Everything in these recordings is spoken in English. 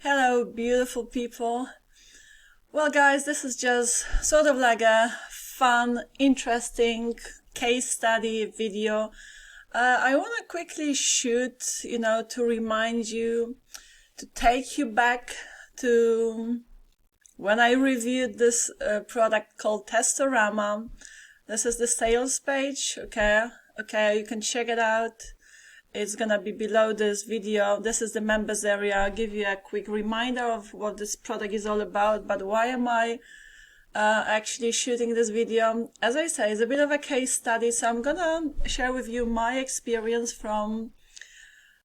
Hello, beautiful people. Well, guys, this is just sort of like a fun, interesting case study video. I want to quickly shoot, to remind you, to take you back to when I reviewed this product called Testorama. This is the sales page, okay? Okay, you can check it out. It's gonna be below this video. This is the members area. I'll give you a quick reminder of what this product is all about, but why am I actually shooting this video? As I say, it's a bit of a case study, so I'm gonna share with you my experience from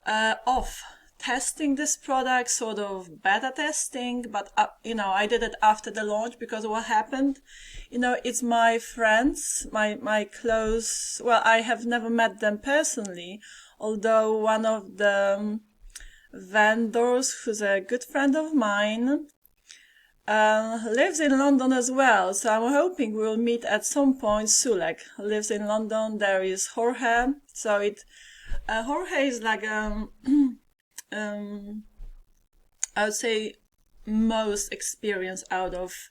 of testing this product, sort of beta testing, but I did it after the launch because what happened, it's my friends, my close, well, I have never met them personally, although one of the vendors, who's a good friend of mine, lives in London as well. So I'm hoping we'll meet at some point. Sulek lives in London. There is Jorge. So Jorge is like I would say most experienced out of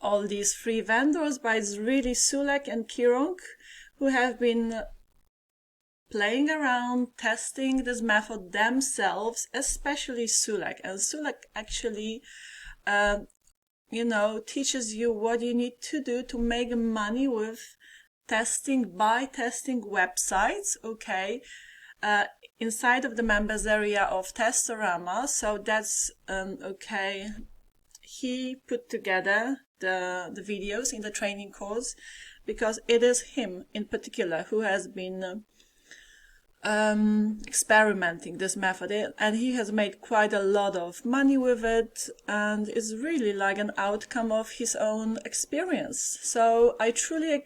all these three vendors, but it's really Sulek and Kirong who have been playing around, testing this method themselves, especially Sulek. And Sulek actually, teaches you what you need to do to make money with testing by testing websites, okay, inside of the members area of Testorama. So that's, okay. He put together the videos in the training course because it is him in particular who has been experimenting this method, and he has made quite a lot of money with it, and it's really like an outcome of his own experience. So I truly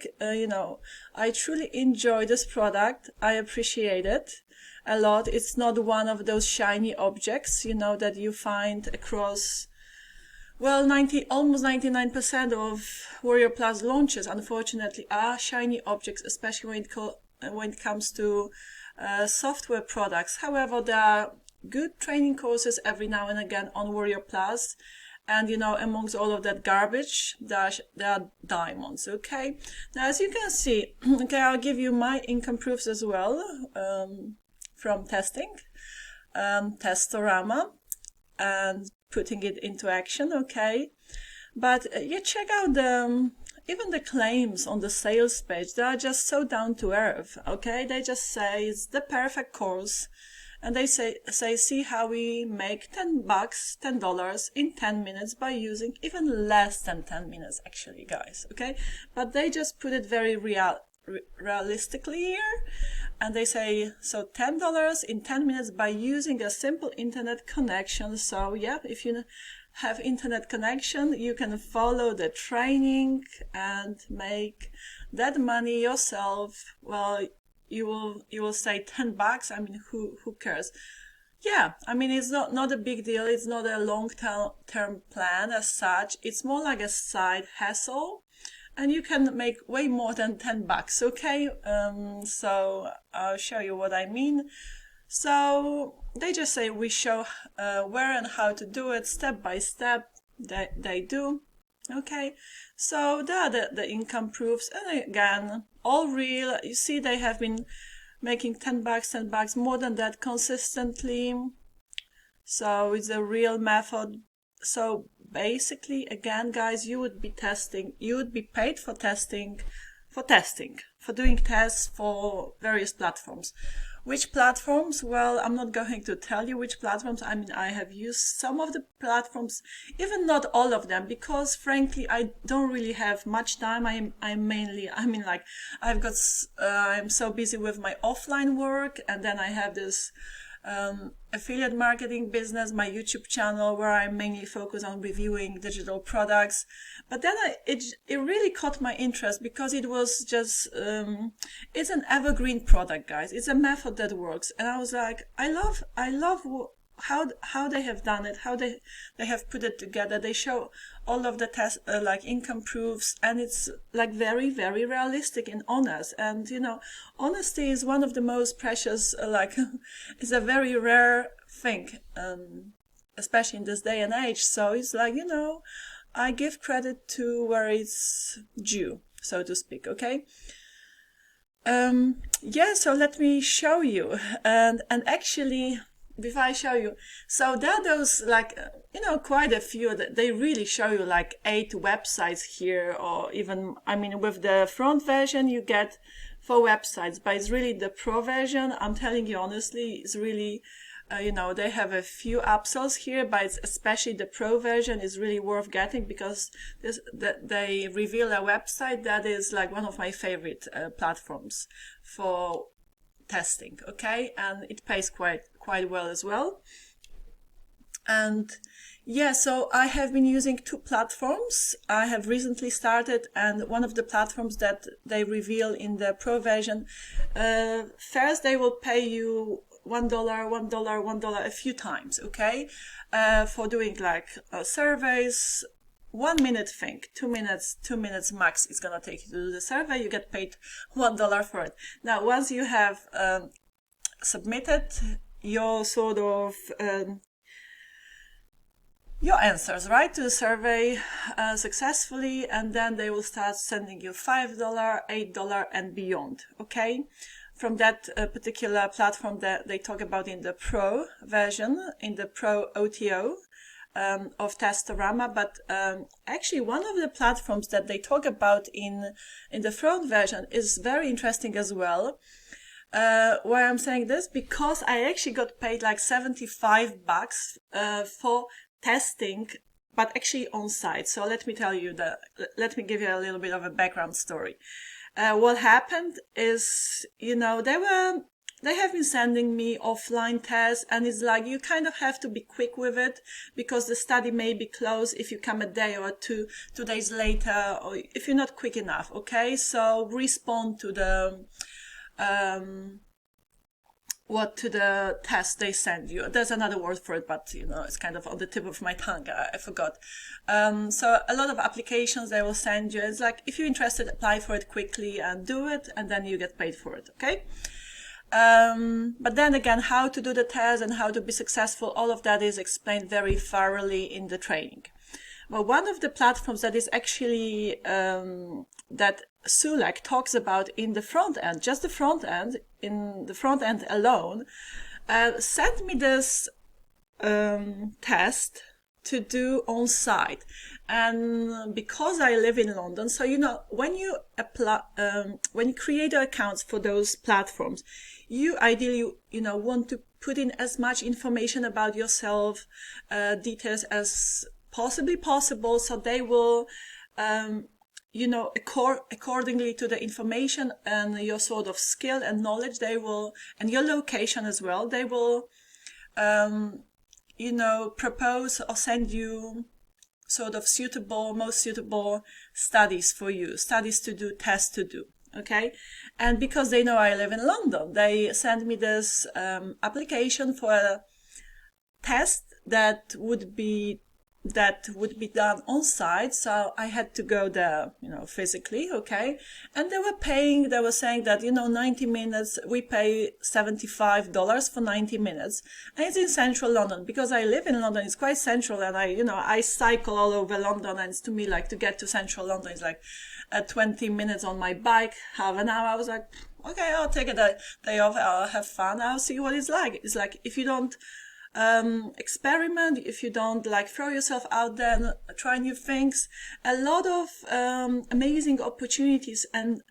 enjoy this product. I appreciate it a lot. It's not one of those shiny objects, that you find across, well, almost 99% of Warrior Plus launches, unfortunately, are shiny objects, especially when it comes to software products. However, there are good training courses every now and again on Warrior Plus, and amongst all of that garbage, there are diamonds. Okay, now as you can see, okay, I'll give you my income proofs as well from testing, Testorama, and putting it into action. Okay, but check out even the claims on the sales page. They are just so down to earth. Okay, they just say it's the perfect course, and they say see how we make $10 in 10 minutes by using even less than 10 minutes actually, guys. Okay, but they just put it very realistically here, and they say so $10 in 10 minutes by using a simple internet connection. So yeah, if you have internet connection, you can follow the training and make that money yourself. Well, you will say $10. I mean, who cares? Yeah, I mean, it's not a big deal. It's not a long-term plan as such. It's more like a side hustle, and you can make way more than $10. Okay, so I'll show you what I mean. So they just say we show where and how to do it step by step. They do. Okay, so there are the income proofs, and again, all real. You see, they have been making $10, more than that consistently. So it's a real method. So basically, again, guys, you would be paid for doing tests for various platforms. Which platforms? Well, I'm not going to tell you which platforms. I mean, I have used some of the platforms, even not all of them, because frankly, I don't really have much time. I'm so busy with my offline work, and then I have this affiliate marketing business, my YouTube channel, where I mainly focus on reviewing digital products. But then it really caught my interest because it was just it's an evergreen product, guys. It's a method that works, and I was like, I love how they have done it, how they have put it together. They show all of the test like income proofs, and it's like very, very realistic and honest. And honesty is one of the most precious it's a very rare thing especially in this day and age. So it's like, I give credit to where it's due, so to speak, okay? Yeah, so let me show you. And actually, before I show you, so there are those like, quite a few that they really show you like 8 websites here, or even, I mean, with the front version, you get 4 websites, but it's really the pro version. I'm telling you honestly, it's really, they have a few upsells here, but it's especially the pro version is really worth getting because they reveal a website that is like one of my favorite platforms for testing, okay? And it pays quite well as well. And yeah, so I have been using 2 platforms. I have recently started, and one of the platforms that they reveal in the pro version, first they will pay you $1 a few times, okay? For doing like surveys, 1 minute thing, 2 minutes max is gonna take you to do the survey. You get paid $1 for it. Now, once you have submitted your sort of your answers, right, to the survey successfully, and then they will start sending you $5, $8, and beyond, okay? From that particular platform that they talk about in the pro version, in the pro OTO of Testorama. But actually, one of the platforms that they talk about in the front version is very interesting as well. Why I'm saying this? Because I actually got paid like $75 for testing, but actually on site. So let me give you a little bit of a background story. What happened is, they have been sending me offline tests, and it's like you kind of have to be quick with it because the study may be closed if you come a day or 2 days later, or if you're not quick enough, okay? So respond to the to the test they send you. There's another word for it, but it's kind of on the tip of my tongue. I forgot. So a lot of applications they will send you. It's like, if you're interested, apply for it quickly and do it, and then you get paid for it, okay? But then again, how to do the test and how to be successful, all of that is explained very thoroughly in the training. Well, one of the platforms that is actually, that Sulek talks about in the front end, just the front end, in the front end alone, sent me this test to do on site. And because I live in London, so when you apply, when you create accounts for those platforms, you ideally want to put in as much information about yourself, details as possibly possible, so they will accordingly to the information and your sort of skill and knowledge, they will, and your location as well, they will propose or send you sort of most suitable studies for you, studies to do, tests to do, okay? And because they know I live in London, they send me this application for a test that would be done on site. So I had to go there, physically, okay? And they were saying that, 90 minutes, we pay $75 for 90 minutes. And it's in central London. Because I live in London, it's quite central, and I cycle all over London, and it's, to me, like, to get to central London is like 20 minutes on my bike, half an hour. I was like, okay, I'll take a day off, I'll have fun, I'll see what it's like. It's like, if you don't experiment, if you don't throw yourself out there and try new things, a lot of amazing opportunities and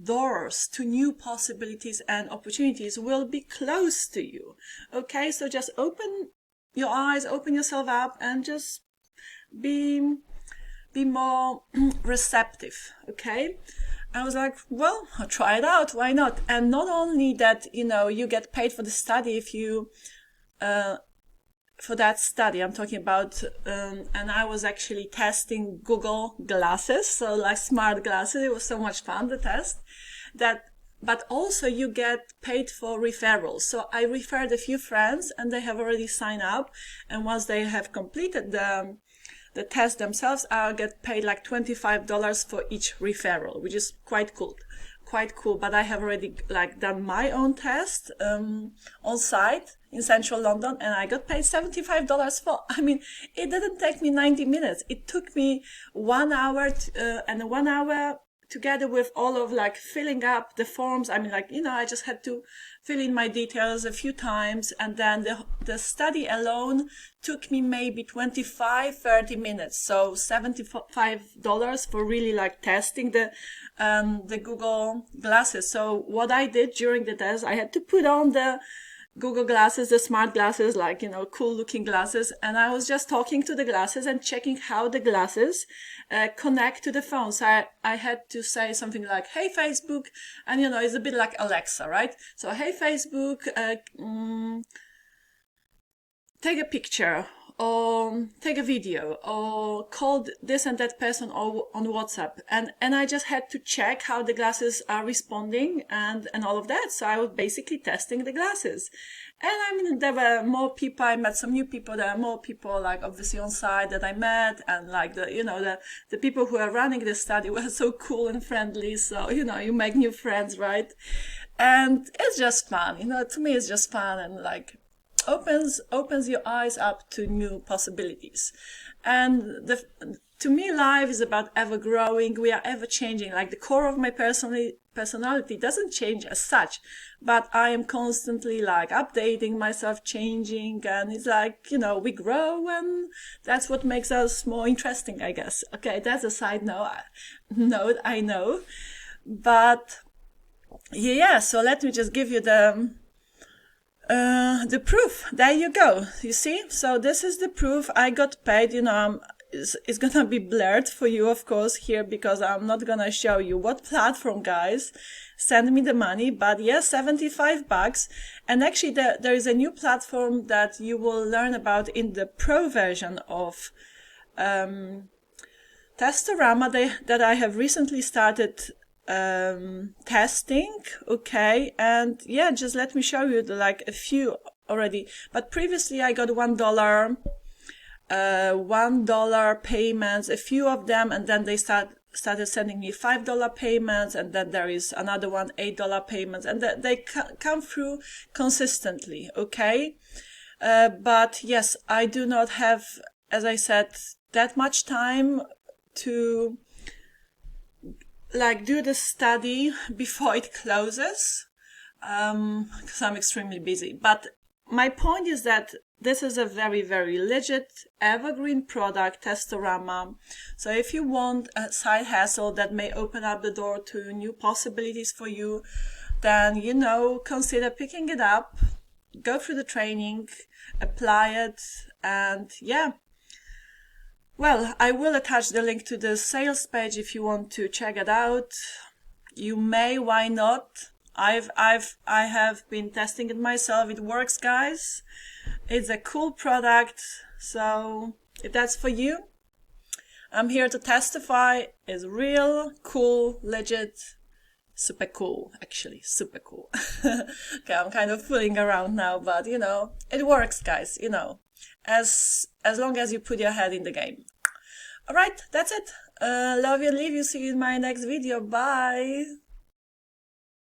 doors to new possibilities and opportunities will be close to you. Okay, so just open your eyes, open yourself up, and just be more receptive. Okay. I was like, well, I'll try it out. Why not? And not only that, you get paid for the study if you, for that study I'm talking about, and I was actually testing Google glasses, so like smart glasses. It was so much fun, the test, but also you get paid for referrals. So I referred a few friends, and they have already signed up. And once they have completed the test themselves, I'll get paid like $25 for each referral, which is quite quite cool, but I have already like done my own test on site in central London, and I got paid $75 for, I mean, it didn't take me 90 minutes. It took me 1 hour and 1 hour together with all of like filling up the forms. I mean, like, you know, I just had to fill in my details a few times, and then the study alone took me maybe 25-30 minutes. So $75 for really like testing the Google glasses. So what I did during the test, I had to put on the Google glasses, the smart glasses, like, you know, cool looking glasses. And I was just talking to the glasses and checking how the glasses connect to the phone. So I had to say something like, hey, Facebook. And, you know, it's a bit like Alexa, right? So, hey, Facebook, take a picture or take a video or call this and that person on WhatsApp. And I just had to check how the glasses are responding and all of that. So I was basically testing the glasses. And I mean, there were more people. I met some new people. There are more people, like obviously on site that I met, and like the people who are running the study were so cool and friendly. So, you know, you make new friends, right? And it's just fun. You know, to me, it's just fun and like opens your eyes up to new possibilities. And to me, life is about ever growing. We are ever changing. Like the core of my personality doesn't change as such, but I am constantly like updating myself, changing, and it's like, you know, we grow, and that's what makes us more interesting, I guess. Okay, that's a side note, I know. But yeah, so let me just give you the proof. There you go. You see? So this is the proof. I got paid. You know, it's gonna be blurred for you, of course, here, because I'm not gonna show you what platform, guys, send me the money. But yes, $75. And actually, there is a new platform that you will learn about in the pro version of Testorama that I have recently started testing. Okay, and yeah, just let me show you like a few already. But previously I got $1 payments, a few of them, and then they started sending me $5 payments, and then there is another one, $8 payments, and they come through consistently. Okay, but yes, I do not have, as I said, that much time to like do the study before it closes, because I'm extremely busy. But my point is that this is a very, very legit evergreen product, Testorama. So if you want a side hustle that may open up the door to new possibilities for you, then, you know, consider picking it up, go through the training, apply it, and yeah. Well, I will attach the link to the sales page if you want to check it out. You may, why not? I have been testing it myself. It works, guys. It's a cool product. So if that's for you, I'm here to testify. It's real, cool, legit, super cool, actually, super cool. Okay, I'm kind of fooling around now, but you know, it works, guys, you know. As long as you put your head in the game. All right, that's it. Love you, leave you. See you in my next video. Bye.